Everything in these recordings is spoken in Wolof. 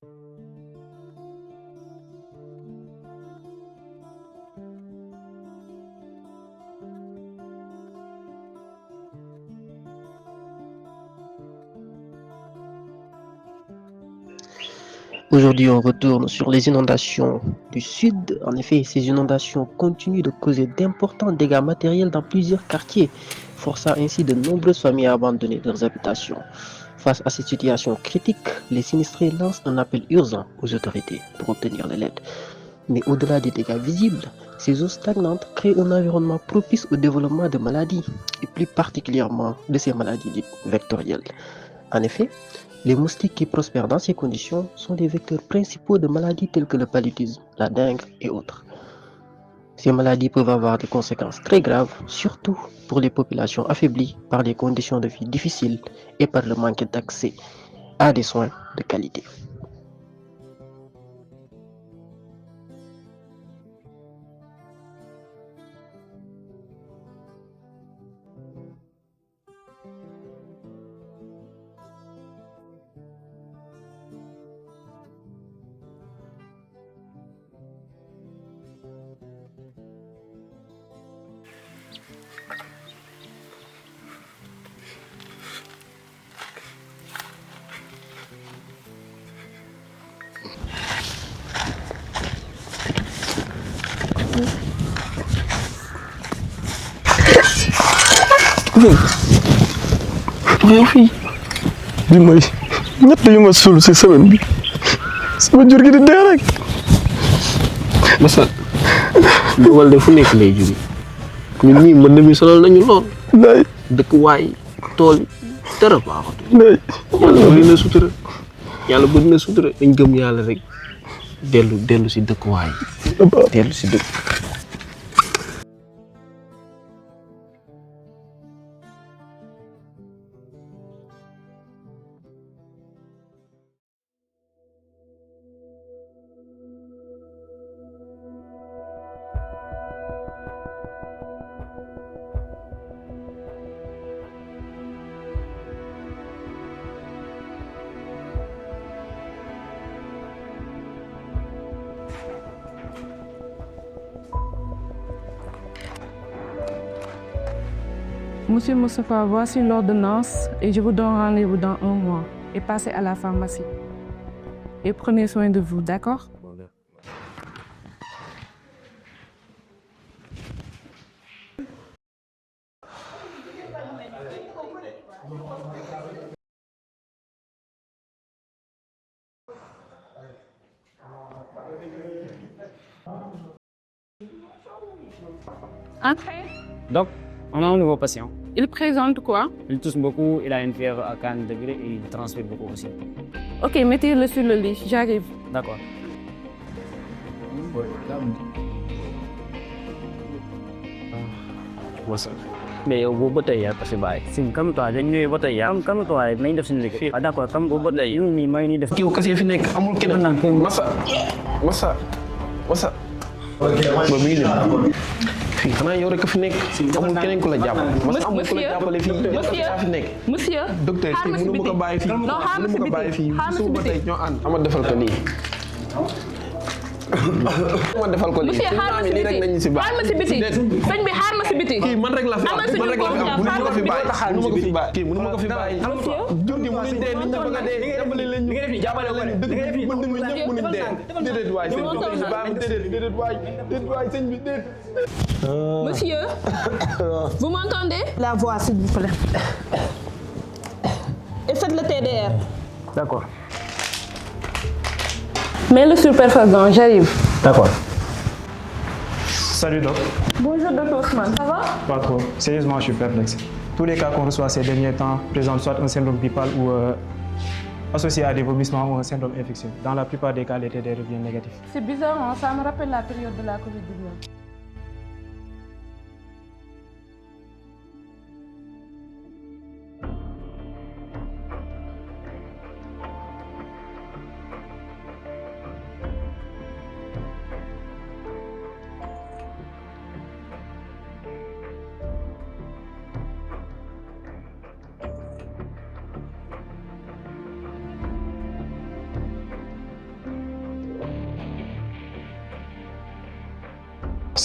Aujourd'hui, on retourne sur les inondations du sud. En effet, ces inondations continuent de causer d'importants dégâts matériels dans plusieurs quartiers, forçant ainsi de nombreuses familles à abandonner leurs habitations. Face à cette situation critique, les sinistrés lancent un appel urgent aux autorités pour obtenir de l'aide. Mais au-delà des dégâts visibles, ces eaux stagnantes créent un environnement propice au développement de maladies, et plus particulièrement de ces maladies dites vectorielles. En effet, les moustiques qui prospèrent dans ces conditions sont des vecteurs principaux de maladies telles que le paludisme, la dengue et autres. Ces maladies peuvent avoir des conséquences très graves, surtout pour les populations affaiblies par les conditions de vie difficiles et par le manque d'accès à des soins de qualité. yow fii bi mooy ñett yu ma suul si semaine bi sama jur gi di dee rek. Massa wala de fu nekk lay jóge ñun ñii mën na mi sonal nañu lool. Ndeye dëkk waay tool dara baaxatu. Ndeye yàlla bëri na sutura yàlla bëri na sutura dañ gëm yàlla rek dellu si dëkk waay dellu si dëkk. Monsieur Moustapha, voici l'ordonnance et je vous donne rendez-vous dans 1 mois. Et passez à la pharmacie. Et prenez soin de vous, d'accord? Entrez. Donc, on a un nouveau patient. Il présente quoi? Il tousse beaucoup, il a une fièvre à 40 degrés et il transpire beaucoup aussi. Ok, mettez-le sur le lit, j'arrive. D'accord. Mais yow boobu ba tey yaa ko fi bàyyi. Sim calme-toi dañ ñëwee ba tey yaa calme-toi nañ def suñu liggéey. Ah d'accord comme boobu ba tey yow mii maa ngi nii def. yow kese fi nekk amul keneen nag Massa ba mi ngi dem fii xanaa yow rek a fi nekk amul keneen ku la jàpp Massa amul ku la jàppale fii yaa fi nekk Monsieur, docteur kii mënu ma ko bàyyi fii mënu ma ko bàyyi fii suba ba tey ñoo ànd ama defal ko nii ma defal ko lii monsieur, xaar ma si lii rek biti. nañu si baax Xaar ma si biti. Sëñ bi xaar ma si biti. kii man rek la fi am Amal si man rek la fi am mënu ma ko fi bàyyi mënu ma ko fi bàyyi kii mënu ma ko fi bàyyi jur gi mënuñ dee nit ña bëgg a dee jàppale leen ñu jàppale leen dëgg bi mën nañu ñëpp mënuñ dee déedéet waay sëñ bi baax déedéet waay sëñ bi déet Monsieur, vous m'entendez? La voix, s'il vous plaît. Et faites le TDR. D'accord. Mets-le sur perfusion, j'arrive. D'accord. Salut Doc. Bonjour Dr Ousmane, ça va? Pas trop. Sérieusement, je suis perplexe. Tous les cas qu'on reçoit ces derniers temps présentent soit un syndrome bipale ou associé à des vomissements ou un syndrome infectieux. Dans la plupart des cas, les TDR reviennent négatifs. C'est bizarre, hein? Ça me rappelle la période de la Covid-19.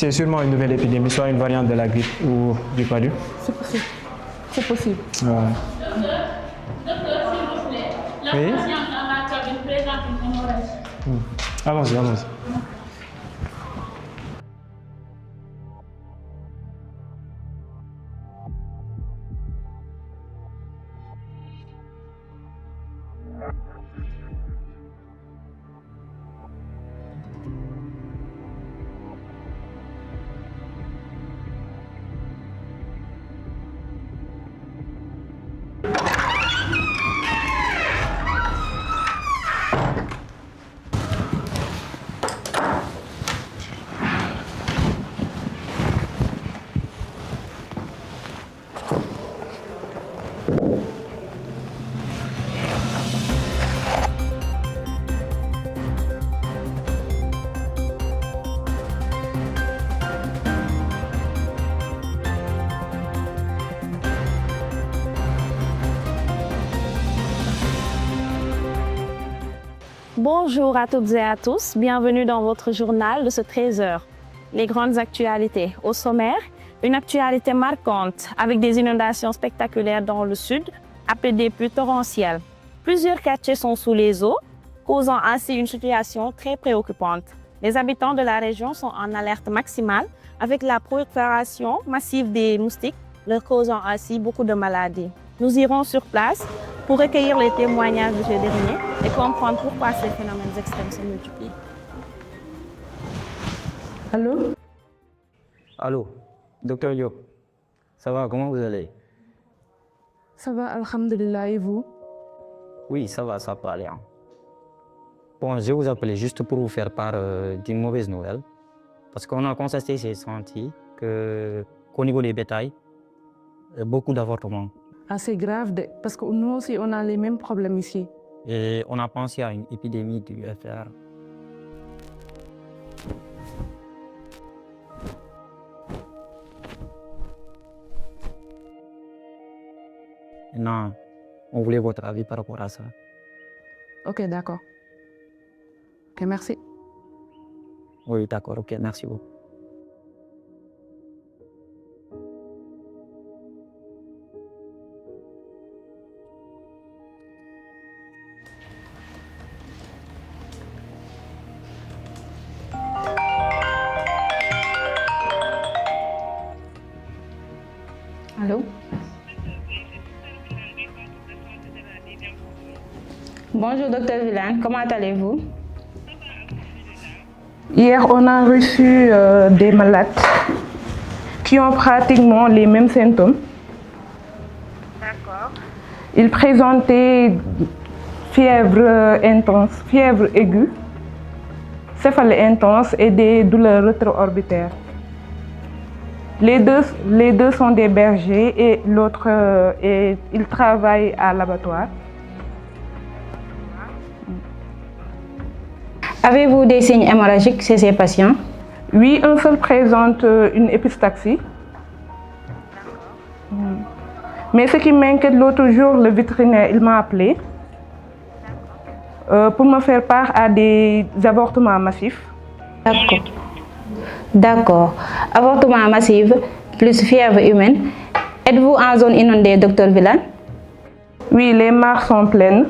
c'est sûrement une nouvelle épidémie, soit une variante de la grippe ou du palu. C'est possible. C'est possible. Ouais. Oui. Allons-y, allons-y. Bonjour à toutes et à tous, bienvenue dans votre journal de ce 13h. Les grandes actualités. Au sommaire, une actualité marquante avec des inondations spectaculaires dans le sud après des pluies torrentielles. Plusieurs quartiers sont sous les eaux, causant ainsi une situation très préoccupante. Les habitants de la région sont en alerte maximale avec la prolifération massive des moustiques, leur causant ainsi beaucoup de maladies. Nous irons sur place pour recueillir les témoignages de ces derniers et comprendre pourquoi ces phénomènes extrêmes se multiplient. Allô? Allô, docteur Diop, ça va, comment vous allez? Ça va, alhamdulillah, et vous? Oui, ça va, ça peut aller. Bon, je vous appelais juste pour vous faire part d'une mauvaise nouvelle. Parce qu'on a constaté, c'est senti qu'au niveau des bétails, beaucoup d'avortements. Ah, c'est grave, parce que nous aussi, on a les mêmes problèmes ici. Et on a pensé à une épidémie du FR. Maintenant, on voulait votre avis par rapport à ça. Ok, d'accord. Ok, merci. Oui, d'accord, ok, merci beaucoup. Allô? Bonjour, docteur Villan, comment allez-vous? Hier, on a reçu des malades qui ont pratiquement les mêmes symptômes. D'accord. Ils présentaient fièvre intense, fièvre aiguë, céphalée intense et des douleurs rétro-orbitaires. Les deux sont des bergers et l'autre, il travaille à l'abattoir. Avez-vous des signes hémorragiques chez ces patients? Oui, un seul présente une épistaxie. Mais ce qui m'inquiète, l'autre jour, le vétérinaire, il m'a appelé pour me faire part à des avortements massifs. D'accord. D'accord. Avortement massif plus fièvre humaine. Êtes-vous en zone inondée, docteur Villan? Oui, les mares sont pleines.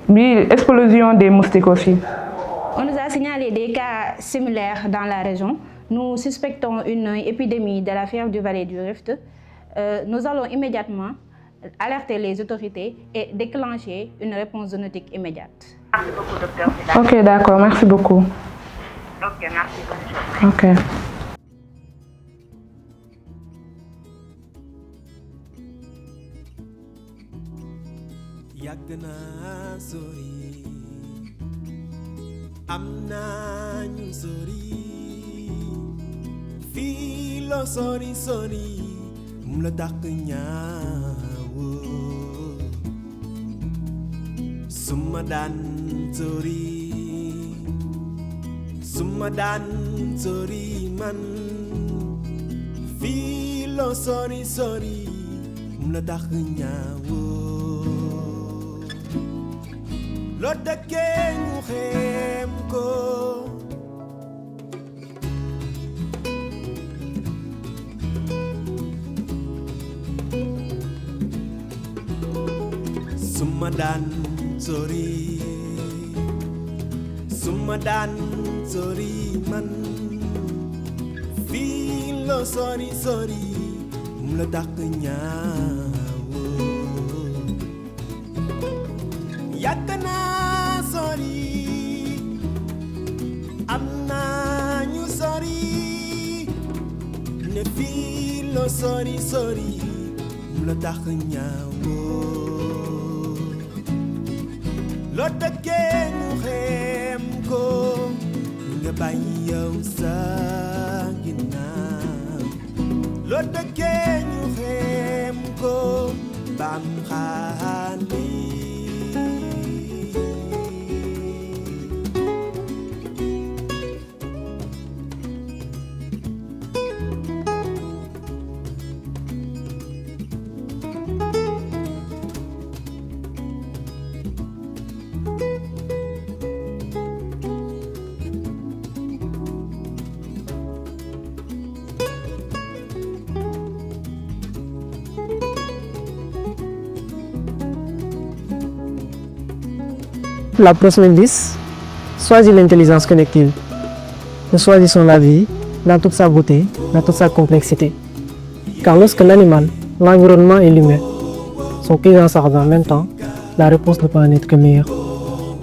Oui, explosion des moustiques aussi. On nous a signalé des cas similaires dans la région. Nous suspectons une épidémie de la fièvre du Vallée du Rift. Nous allons immédiatement alerter les autorités et déclencher une réponse zoonotique immédiate. Merci beaucoup, docteur Villan. Ok, d'accord, merci beaucoup. Ok, merci. Bonne Ok. journée. Yagna sori amna ñu sori filo sori sori mum la dak ñaawo suma dan sori man filo sori sori mum la dak ñaawo loo dëkkee ñu xeem ko suma daan sori man fii loo sori mu la dàq ñaawoo yàgg naa sori am naa ñu sori ne fii loo sori mu la dàq ñaawoo loo dëkkee ñu xeem ko nga bàyyi yow sa ginnaaw loo dëkkee ñu xeem ko bam xaali La prochaine 10, choisis l'intelligence connective. Nous choisissons la vie dans toute sa beauté, dans toute sa complexité. Car lorsque l'animal, l'environnement et l'humain sont pris ensemble en même temps, la réponse ne peut en être que meilleure.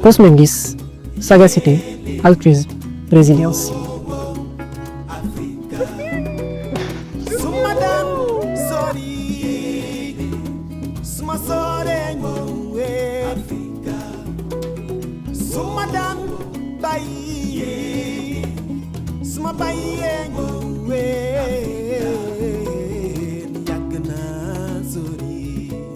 Prochaine 10, sagacité, altruisme, résilience. Sumadan bayi